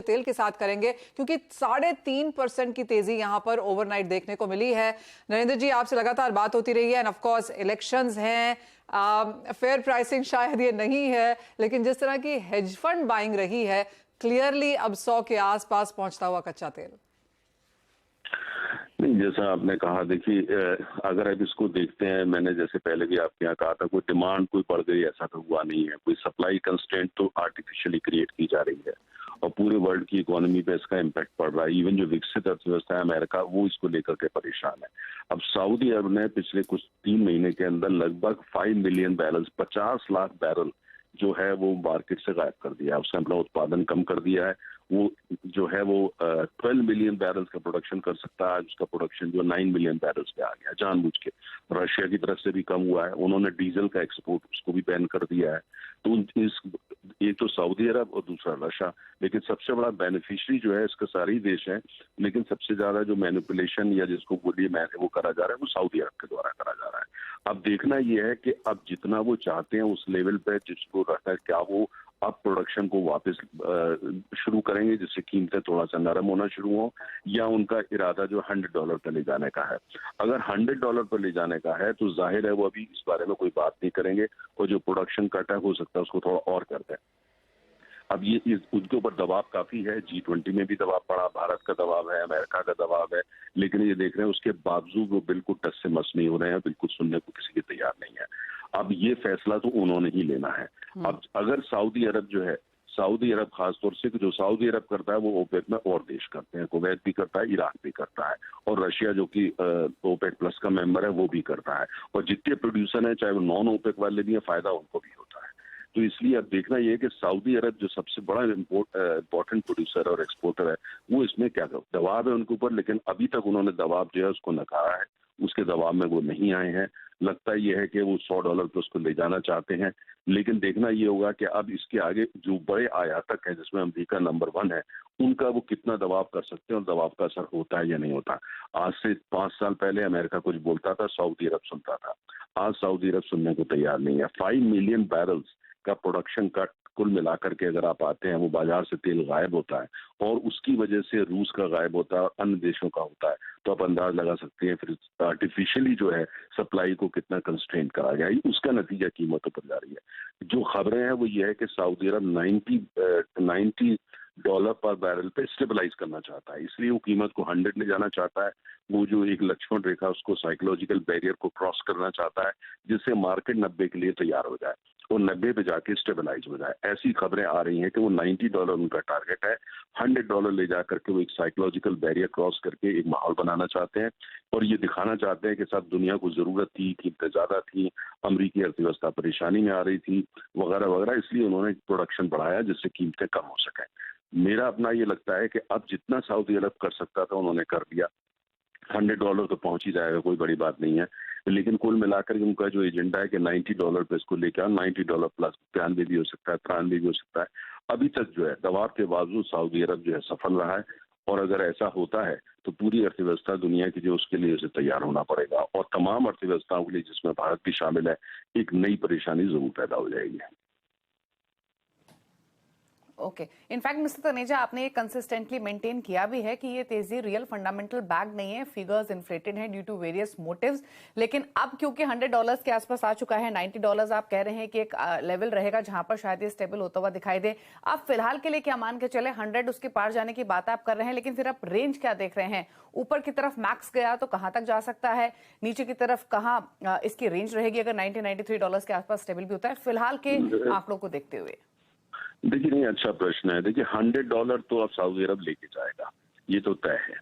तेल के साथ करेंगे, क्योंकि 3.5% की तेजी यहां पर ओवरनाइट देखने को मिली है। नरेंद्र जी, आपसे लगातार बात होती रही है, एंड ऑफ कोर्स इलेक्शंस हैं, फेयर प्राइसिंग शायद ये नहीं है, लेकिन जिस तरह की हेज फंड बाइंग रही है, क्लियरली अब 100 के आसपास पहुंचता हुआ कच्चा तेल। नहीं, जैसा आपने कहा, देखिए अगर अब इसको देखते हैं, मैंने जैसे पहले भी आपके यहाँ कहा था, कोई डिमांड कोई बढ़ गई ऐसा तो हुआ नहीं है। कोई सप्लाई कंस्ट्रेंट तो आर्टिफिशियली क्रिएट की जा रही है और पूरे वर्ल्ड की इकोनॉमी पे इसका इम्पैक्ट पड़ रहा है। इवन जो विकसित अर्थव्यवस्था है अमेरिका, वो इसको लेकर के परेशान है। अब सऊदी अरब ने पिछले कुछ 3 महीने के अंदर लगभग 5 मिलियन बैरल, 50 लाख बैरल जो है वो मार्केट से गायब कर दिया है। उसने अपना उत्पादन कम कर दिया है। वो जो है वो 12 मिलियन बैरल्स का प्रोडक्शन कर सकता है, उसका प्रोडक्शन जो 9 मिलियन बैरल्स पे आ गया जानबूझ के। रशिया की तरफ से भी कम हुआ है। उन्होंने डीजल का एक्सपोर्ट उसको भी बैन कर दिया है। तो एक तो सऊदी अरब और दूसरा रशिया, लेकिन सबसे बड़ा बेनिफिशियरी जो है इसका सारे ही देश है, लेकिन सबसे ज्यादा जो मैनिपुलेशन या जिसको बोलिए वो करा जा रहा है वो सऊदी अरब के द्वारा करा जा रहा है। अब देखना यह है कि अब जितना वो चाहते हैं उस लेवल पे जिसको रहता है, क्या वो अब प्रोडक्शन को वापस शुरू करेंगे जिससे कीमतें थोड़ा सा नरम होना शुरू हो, या उनका इरादा जो $100 पर ले जाने का है। अगर $100 पर ले जाने का है तो जाहिर है वो अभी इस बारे में कोई बात नहीं करेंगे और जो प्रोडक्शन कट है हो सकता है उसको थोड़ा और कर दें। अब ये उनके ऊपर दबाव काफी है, G20 में भी दबाव पड़ा, भारत का दबाव है, अमेरिका का दबाव है, लेकिन ये देख रहे हैं उसके बावजूद वो बिल्कुल टस से मस नहीं हो रहे हैं, बिल्कुल सुनने को किसी की तैयार नहीं है। अब ये फैसला तो उन्होंने ही लेना है। अब अगर सऊदी अरब जो है, सऊदी अरब खासतौर से जो सऊदी अरब करता है वो ओपेक में और देश करते हैं, कुवैत भी करता है, ईरान भी करता है, और रशिया जो कि ओपेक प्लस का मेंबर है वो भी करता है, और जितने प्रोड्यूसर हैं चाहे वो नॉन ओपेक वाले भी हैं, फायदा उनको भी होता है। तो इसलिए अब देखना यह है कि सऊदी अरब जो सबसे बड़ा इम्पोर्टेंट प्रोड्यूसर और एक्सपोर्टर है, वो इसमें क्या दबाव है उनके ऊपर, लेकिन अभी तक उन्होंने दबाव जो है उसको नकारा है, उसके दबाव में वो नहीं आए हैं। लगता यह है कि वो $100 पे उसको ले जाना चाहते हैं, लेकिन देखना ये होगा कि अब इसके आगे जो बड़े आयातक हैं जिसमें अमेरिका नंबर 1 है, उनका वो कितना दबाव कर सकते हैं और दबाव का असर होता है या नहीं होता। आज से 5 साल पहले अमेरिका कुछ बोलता था, सऊदी अरब सुनता था। आज सऊदी अरब सुनने को तैयार नहीं है। 5 मिलियन बैरल्स का प्रोडक्शन कट कुल मिलाकर के अगर आप आते हैं, वो बाजार से तेल गायब होता है और उसकी वजह से रूस का गायब होता है और अन्य देशों का होता है, तो आप अंदाज लगा सकते हैं फिर आर्टिफिशियली जो है सप्लाई को कितना कंस्ट्रेंट करा गया, उसका नतीजा कीमतों पर जा रही है। जो खबरें हैं वो ये है कि सऊदी अरब $90 पर बैरल पे स्टेबलाइज करना चाहता है, इसलिए वो कीमत को 100 ले जाना चाहता है। वो जो एक लक्ष्मण रेखा उसको साइकोलॉजिकल बैरियर को क्रॉस करना चाहता है, जिससे मार्केट 90 के लिए तैयार हो जाए और 90 पे जाके स्टेबलाइज हो जाए। ऐसी खबरें आ रही हैं कि वो $90 उनका टारगेट है। $100 ले जा करके वो एक साइकोलॉजिकल बैरियर क्रॉस करके एक माहौल बनाना चाहते हैं और ये दिखाना चाहते हैं कि सब दुनिया को जरूरत थी, कीमतें ज्यादा थी, अमेरिकी अर्थव्यवस्था परेशानी में आ रही थी वगैरह वगैरह, इसलिए उन्होंने प्रोडक्शन बढ़ाया जिससे कीमतें कम हो सकें। मेरा अपना ये लगता है कि अब जितना सऊदी अरब कर सकता था उन्होंने कर दिया। $100 तो पहुंच ही जाएगा, कोई बड़ी बात नहीं है, लेकिन कुल मिलाकर उनका जो एजेंडा है कि $90 पे इसको लेकर $90 प्लस 92 भी हो सकता है, 93 भी हो सकता है। अभी तक जो है दबाव के बावजूद सऊदी अरब जो है सफल रहा है, और अगर ऐसा होता है तो पूरी अर्थव्यवस्था दुनिया की जो उसके लिए उसे तैयार होना पड़ेगा, और तमाम अर्थव्यवस्थाओं के लिए जिसमें भारत भी शामिल है, एक नई परेशानी जरूर पैदा हो जाएगी। ओके, इनफैक्ट मिस्टर तनेजा, आपने ये कंसिस्टेंटली मेंटेन किया भी है कि ये तेजी रियल फंडामेंटल बैक नहीं है, फिगर्स इन्फ्लेटेड हैं ड्यू टू वेरियस मोटिव्स, लेकिन अब क्योंकि $100 के आसपास आ चुका है, $90 आप कह रहे हैं कि एक लेवल रहेगा जहां पर शायद ये स्टेबल होता हुआ दिखाई दे। आप फिलहाल के लिए क्या मान के चले, 100 उसके पार जाने की बात आप कर रहे हैं, लेकिन फिर आप रेंज क्या देख रहे हैं? ऊपर की तरफ मैक्स गया तो कहां तक जा सकता है, नीचे की तरफ कहां इसकी रेंज रहेगी अगर $90-93 के आसपास स्टेबल भी होता है, फिलहाल के आंकड़ों को देखते हुए? देखिए, नहीं, अच्छा प्रश्न है। देखिए, $100 तो अब सऊदी अरब लेके जाएगा, ये तो तय है।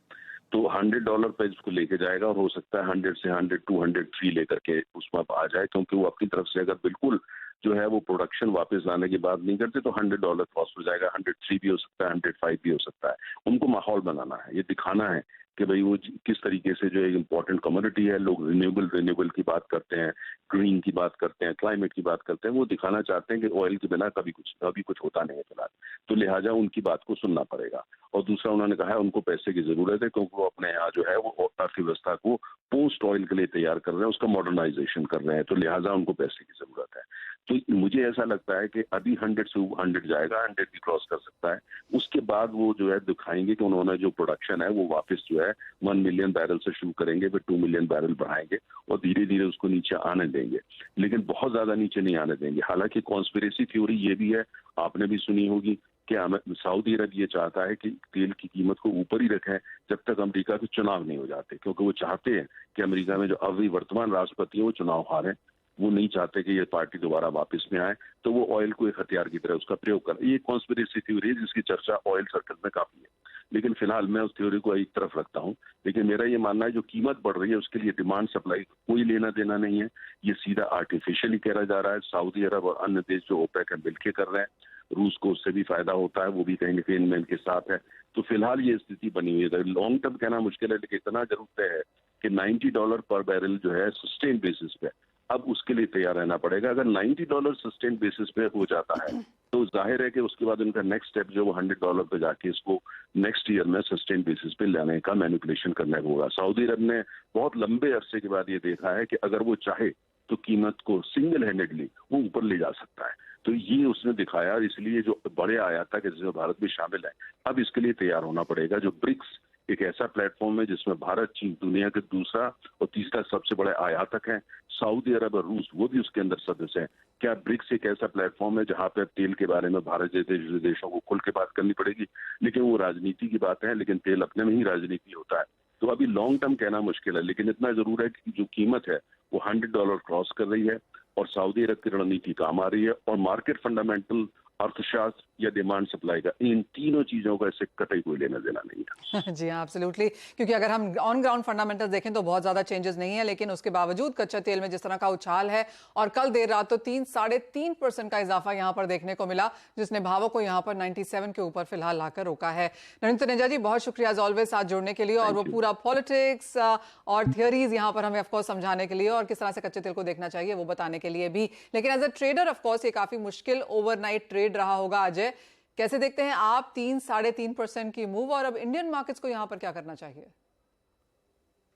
तो $100 पे इसको लेके जाएगा और हो सकता है 100 से 102, 103 लेकर के उसमें आ जाए, क्योंकि वो अपनी तरफ से अगर बिल्कुल जो है वो प्रोडक्शन वापस लाने की बात नहीं करते तो $100 क्रॉस हो जाएगा। 103 भी हो सकता है, 105 भी हो सकता है। उनको माहौल बनाना है, ये दिखाना है कि भाई वो किस तरीके से जो एक इम्पोर्टेंट कमोडिटी है, लोग रिन्यूएबल की बात करते हैं, ग्रीन की बात करते हैं, क्लाइमेट की बात करते हैं, वो दिखाना चाहते हैं कि ऑयल के बिना कभी कुछ होता नहीं है फिलहाल, तो लिहाजा उनकी बात को सुनना पड़ेगा। और दूसरा उन्होंने कहा है उनको पैसे की जरूरत है क्योंकि वो अपने यहाँ जो है वो अर्थव्यवस्था को पोस्ट ऑयल के लिए तैयार कर रहे हैं, उसका मॉडर्नाइजेशन कर रहे हैं, तो लिहाजा उनको पैसे की जरूरत है। तो मुझे ऐसा लगता है कि अभी 100 से 100 जाएगा, 100 भी क्रॉस कर सकता है। उसके बाद वो जो है दिखाएंगे कि उन्होंने जो प्रोडक्शन है वो वापस जो है 1 मिलियन बैरल से शुरू करेंगे, फिर 2 मिलियन बैरल बढ़ाएंगे और धीरे धीरे उसको नीचे आने देंगे, लेकिन बहुत ज्यादा नीचे नहीं आने देंगे। हालांकि कॉन्स्पिरेसी थ्योरी ये भी है, आपने भी सुनी होगी, कि सऊदी अरब ये चाहता है कि तेल की कीमत को ऊपर ही रखें जब तक अमेरिका के चुनाव नहीं हो जाते, क्योंकि वो चाहते हैं कि अमेरिका में जो अभी वर्तमान राष्ट्रपति है वो चुनाव हारे, वो नहीं चाहते कि ये पार्टी दोबारा वापस में आए, तो वो ऑयल को एक हथियार की तरह उसका प्रयोग कर। ये कॉन्स्पिरेसी थ्योरी है जिसकी चर्चा ऑयल सर्कल में काफी है, लेकिन फिलहाल मैं उस थ्योरी को एक तरफ रखता हूं। लेकिन मेरा ये मानना है जो कीमत बढ़ रही है उसके लिए डिमांड सप्लाई कोई लेना देना नहीं है, ये सीधा आर्टिफिशियली करा जा रहा है। सऊदी अरब और अन्य देश जो ओपेक है मिलकर कर रहे हैं, रूस को उससे भी फायदा होता है, वो भी कहीं ना कहीं इनमें इनके साथ है। तो फिलहाल ये स्थिति बनी हुई है। लॉन्ग टर्म कहना मुश्किल है, लेकिन इतना जरूर तय है कि $90 पर बैरल जो है सस्टेन बेसिस पे, अब उसके लिए तैयार रहना पड़ेगा। अगर $90 सस्टेन बेसिस पे हो जाता है तो जाहिर है कि उसके बाद उनका नेक्स्ट स्टेप जो वो $100 पे जाके इसको नेक्स्ट ईयर में सस्टेन बेसिस पे लाने का मैनिपुलेशन करना होगा। सऊदी अरब ने बहुत लंबे अरसे के बाद ये देखा है कि अगर वो चाहे तो कीमत को सिंगल हैंडेडली वो ऊपर ले जा सकता है, तो ये उसने दिखाया। इसलिए जो बड़े आयातक है जिसमें भारत भी शामिल है, अब इसके लिए तैयार होना पड़ेगा। जो ब्रिक्स एक ऐसा प्लेटफॉर्म है जिसमें भारत, चीन दुनिया के दूसरा और तीसरा सबसे बड़े आयातक हैं, सऊदी अरब और रूस वो भी उसके अंदर सदस्य हैं। क्या ब्रिक्स एक ऐसा प्लेटफॉर्म है जहां पे तेल के बारे में भारत जैसे देशों को खुल के बात करनी पड़ेगी? लेकिन वो राजनीति की बात है, लेकिन तेल अपने में ही राजनीति होता है। तो अभी लॉन्ग टर्म कहना मुश्किल है, लेकिन इतना जरूर है कि जो कीमत है वो $100 क्रॉस कर रही है और सऊदी अरब की रणनीति काम आ रही है। और मार्केट फंडामेंटल, अर्थशास्त्र या डिमांड सप्लाई का, इन तीनों चीजों का इससे कतई कोई लेना देना नहीं है। जी हाँ, एब्सोल्युटली, क्योंकि अगर हम ऑन ग्राउंड फंडामेंटल्स देखें तो बहुत ज्यादा चेंजेस नहीं है, लेकिन उसके बावजूद कच्चा तेल में जिस तरह का उछाल है और कल देर रात तो 3-3.5% का इजाफा यहां पर देखने को मिला, जिसने भावों को यहां पर 97 के ऊपर फिलहाल लाकर रोका है। नरेंद्र तनेजा जी, बहुत शुक्रिया एज ऑलवेज साथ जुड़ने के लिए और वो पूरा पॉलिटिक्स और थियरीज यहां पर हमें ऑफकोर्स समझाने के लिए और किस तरह से कच्चे तेल को देखना चाहिए वो बताने के लिए भी। लेकिन एज अ ट्रेडर ऑफकोर्स ये काफी मुश्किल ओवरनाइट ट्रेड रहा होगा। अजय, कैसे देखते हैं आप 3-3.5% की मूव और अब इंडियन मार्केट्स को यहां पर क्या करना चाहिए?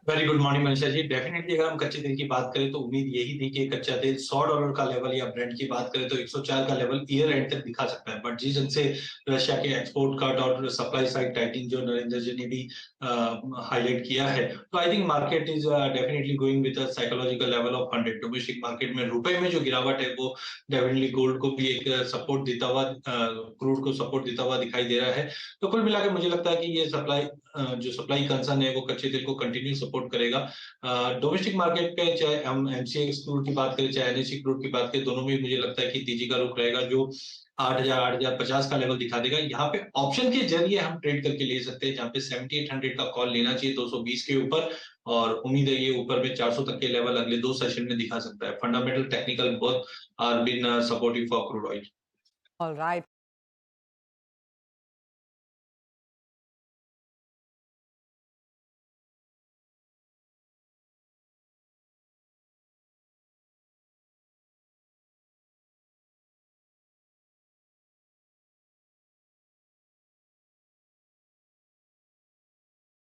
Very good morning Manisha ji. Definitely अगर हम कच्चे तेल की बात करें तो उम्मीद यही थी कि कच्चा तेल $100 का लेवल, या ब्रेंट की बात करें तो 104 का लेवल ईयर एंड तक दिखा सकता है। बट जिस ढंग से रशिया के एक्सपोर्ट कट और सप्लाई साइड टाइटिंग जो नरेंद्र जी ने भी हाईलाइट किया है, तो I think market is definitely going with a psychological level of 100। Domestic market में रुपए में जो गिरावट है वो डेफिनेटली गोल्ड को भी एक सपोर्ट देता हुआ, क्रूड को सपोर्ट देता हुआ दिखाई दे रहा है। तो कुल मिलाकर मुझे लगता है कि ये जो सप्लाई कंसर्न है वो कच्चे तेल को कंटिन्यू सपोर्ट करेगा। डोमेस्टिक मार्केट पे चाहे हम एमसीएक्स क्रूड की बात करें, चाहे एनएससी क्रूड की बात करें, दोनों में मुझे लगता है कि तेजी का रुख रहेगा, जो 8,050 का लेवल दिखा देगा। यहाँ पे ऑप्शन के जरिए हम ट्रेड करके ले सकते हैं, जहाँ पे 7800 का कॉल लेना चाहिए 220 के ऊपर, और उम्मीद है ये ऊपर में 400 तक के लेवल अगले 2 सेशन में दिखा सकता है। Fundamental technical both are been supportive for crude oil. Alright.